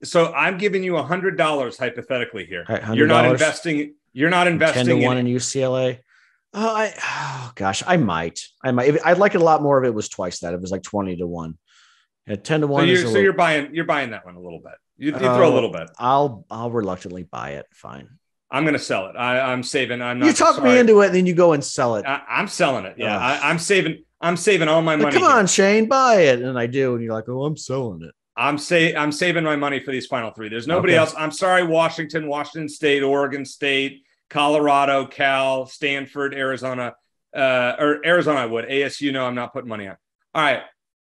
so I'm giving you $100 hypothetically here. $100? You're not investing 10 to 1 in UCLA. Gosh, I might. I'd like it a lot more if it was twice that. It was like 20 to 1. At 10 to 1. You're buying that one a little bit. You throw a little bit. I'll reluctantly buy it. Fine. I'm going to sell it. I'm saving. I'm not. You talk me into it, and then you go and sell it. I'm selling it. Yeah, I'm saving. I'm saving all my money. Come on, Shane, buy it, and I do, and you're like, oh, I'm selling it. I'm saving my money for these final three. There's nobody else. I'm sorry, Washington State, Oregon State, Colorado, Cal, Stanford, Arizona, or Arizona. I would. ASU. No, I'm not putting money on. All right,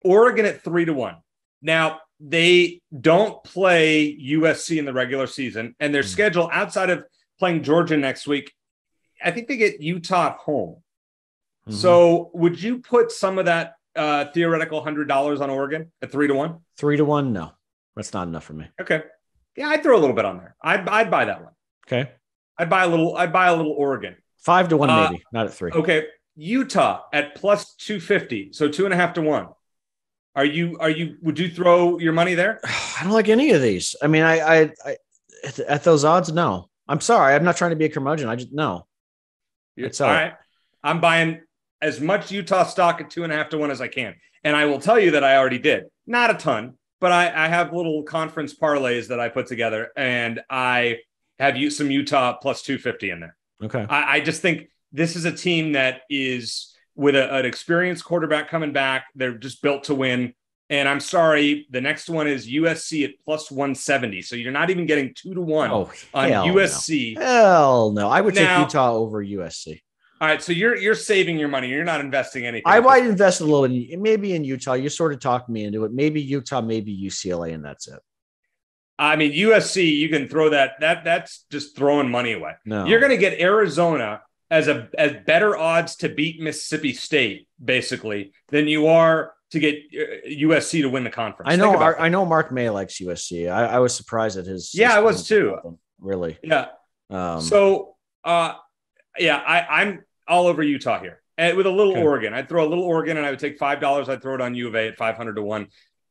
Oregon at 3 to 1. Now they don't play USC in the regular season, and their schedule outside of playing Georgia next week, I think they get Utah at home. Mm-hmm. So would you put some of that theoretical $100 on Oregon at 3 to 1? 3 to 1? No, that's not enough for me. Okay. Yeah, I'd throw a little bit on there. I'd buy that one. Okay. I'd buy a little Oregon. 5 to 1, maybe, not at 3. Okay. Utah at plus 250. So 2.5 to 1. Would you throw your money there? I don't like any of these. I mean, I at those odds, no. I'm sorry. I'm not trying to be a curmudgeon. I just, no. All right. I'm buying as much Utah stock at 2.5 to 1 as I can. And I will tell you that I already did. Not a ton, but I have little conference parlays that I put together, and I have some Utah plus 250 in there. Okay. I just think this is a team that is with an experienced quarterback coming back. They're just built to win. And I'm sorry, the next one is USC at plus 170. So you're not even getting 2 to 1 on USC. No. Hell no. I would take Utah over USC. All right. So you're saving your money. You're not investing anything. I might invest a little maybe in Utah. You sort of talked me into it. Maybe Utah, maybe UCLA, and that's it. I mean, USC, you can throw that's just throwing money away. No. You're going to get Arizona as better odds to beat Mississippi State, basically, than you are to get USC to win the conference. I know Mark May likes USC. I was surprised at his. Yeah, I was too. Really? Yeah. I'm all over Utah here. And with a little Oregon. I'd throw a little Oregon, and I would take $5. I'd throw it on U of A at 500 to 1,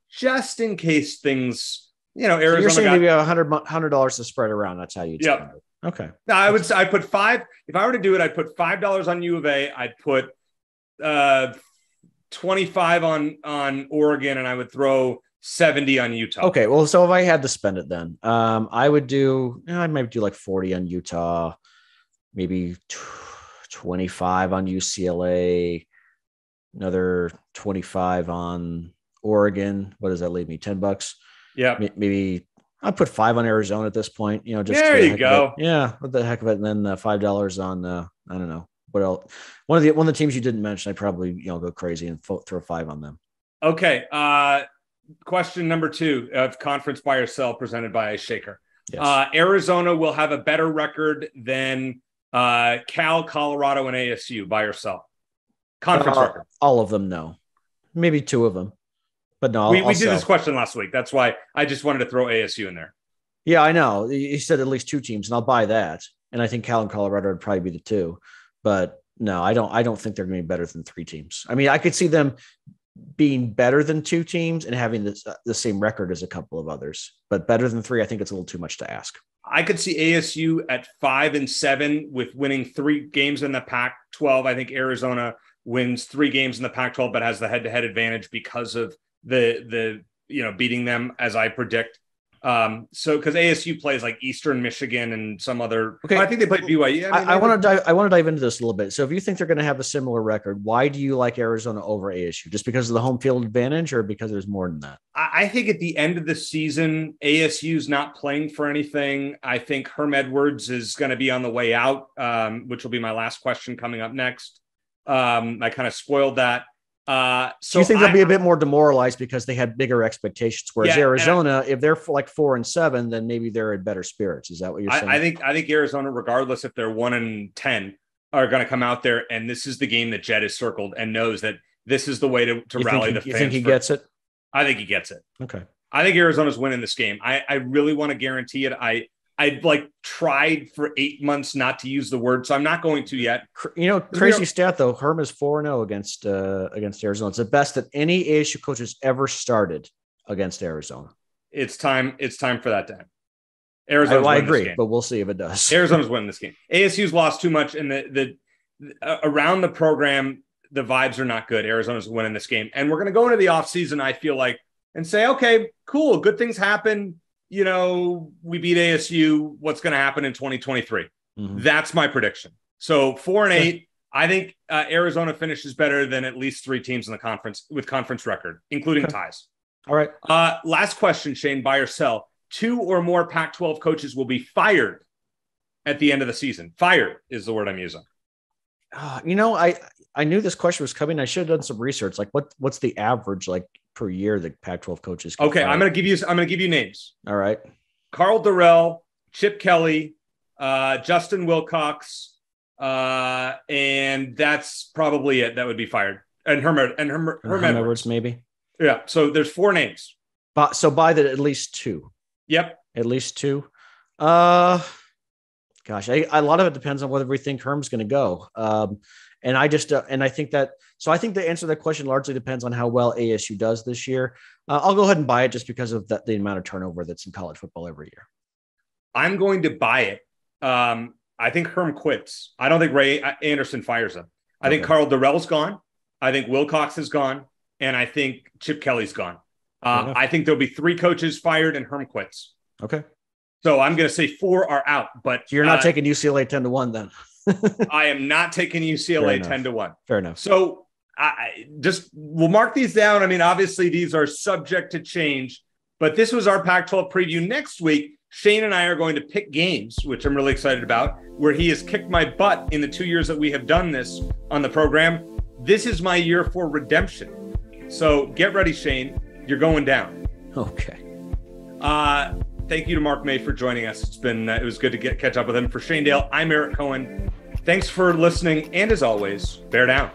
just in case things, Arizona. So you're saying maybe $100 to spread around. That's how you spend it. Okay. No, I put $5. If I were to do it, I'd put $5 on U of A. I'd put 25 on Oregon, and I would throw 70 on Utah. Okay. Well, so if I had to spend it then, I would do, I might do like 40 on Utah, maybe 25 on UCLA, another 25 on Oregon. What does that leave me? $10. Yeah. Maybe I'd put 5 on Arizona at this point, just there you go. Yeah. What the heck of it. And then $5 on, I don't know what else. One of the teams you didn't mention, I'd probably, go crazy and throw 5 on them. Okay. Question number 2 of Conference Buy or Sell presented by Ice Shaker. Yes. Arizona will have a better record than Cal, Colorado, and ASU. Buy or sell? Conference record. All of them, no. Maybe 2 of them. But no, we did this question last week. That's why I just wanted to throw ASU in there. Yeah, I know. He said at least 2 teams, and I'll buy that. And I think Cal and Colorado would probably be the 2. But no, I don't think they're going to be better than 3 teams. I mean, I could see them being better than 2 teams and having the same record as a couple of others. But better than 3, I think it's a little too much to ask. I could see ASU at 5-7 with winning 3 games in the Pac-12. I think Arizona wins 3 games in the Pac-12, but has the head-to-head advantage because of the beating them, as I predict. So because ASU plays like Eastern Michigan and some other, I think they played BYU. I want to dive into this a little bit. So if you think they're going to have a similar record, why do you like Arizona over ASU? Just because of the home field advantage, or because there's more than that? I think at the end of the season, ASU's not playing for anything. I think Herm Edwards is going to be on the way out, which will be my last question coming up next. I kind of spoiled that. So you think they'll be a bit more demoralized because they had bigger expectations, whereas Arizona, if they're like 4-7, then maybe they're in better spirits. Is that what you're saying? I think Arizona, regardless if they're 1-10, are going to come out there, and this is the game that Jed has circled and knows that this is the way to rally the fans. You think he gets it? I think he gets it. Okay. I think Arizona's winning this game. I really want to guarantee it. I'd like tried for 8 months not to use the word, so I'm not going to yet. Crazy stat though. Herm is 4-0 against Arizona. It's the best that any ASU coach has ever started against Arizona. It's time for that to end. Arizona's I agree, but we'll see if it does. Arizona's winning this game. ASU's lost too much, and the around the program, the vibes are not good. Arizona's winning this game, and we're going to go into the offseason, I feel like, and say, okay, cool, good things happen. We beat ASU. What's going to happen in 2023? Mm-hmm. That's my prediction. So 4-8. I think Arizona finishes better than at least 3 teams in the conference with conference record, including ties. All right. Last question, Shane, buy or sell. 2 or more Pac-12 coaches will be fired at the end of the season. Fired is the word I'm using. I knew this question was coming. I should have done some research. Like what's the average like per year that Pac-12 coaches get Okay, fired? I'm going to give you names. All right. Carl Durrell, Chip Kelly, Justin Wilcox, and that's probably it. That would be fired. And Herm Edwards, maybe. Yeah. So there's 4 names. So by that, at least 2. Yep. At least 2. Gosh, a lot of it depends on whether we think Herm's going to go. And I just, and I think that, so I think the answer to that question largely depends on how well ASU does this year. I'll go ahead and buy it just because of the amount of turnover that's in college football every year. I'm going to buy it. I think Herm quits. I don't think Ray Anderson fires him. I think Carl Durrell's gone. I think Wilcox is gone. And I think Chip Kelly's gone. I think there'll be 3 coaches fired and Herm quits. Okay. So I'm going to say 4 are out, but you're not taking UCLA 10-1 then. I am not taking UCLA 10-1. Fair enough. So we'll mark these down. I mean, obviously these are subject to change, but this was our Pac-12 preview. Next week, Shane and I are going to pick games, which I'm really excited about, where he has kicked my butt in the 2 years that we have done this on the program. This is my year for redemption. So get ready, Shane. You're going down. Okay. Thank you to Mark May for joining us. It was good to catch up with him. For Shane Dale, I'm Eric Cohen. Thanks for listening. And as always, bear down.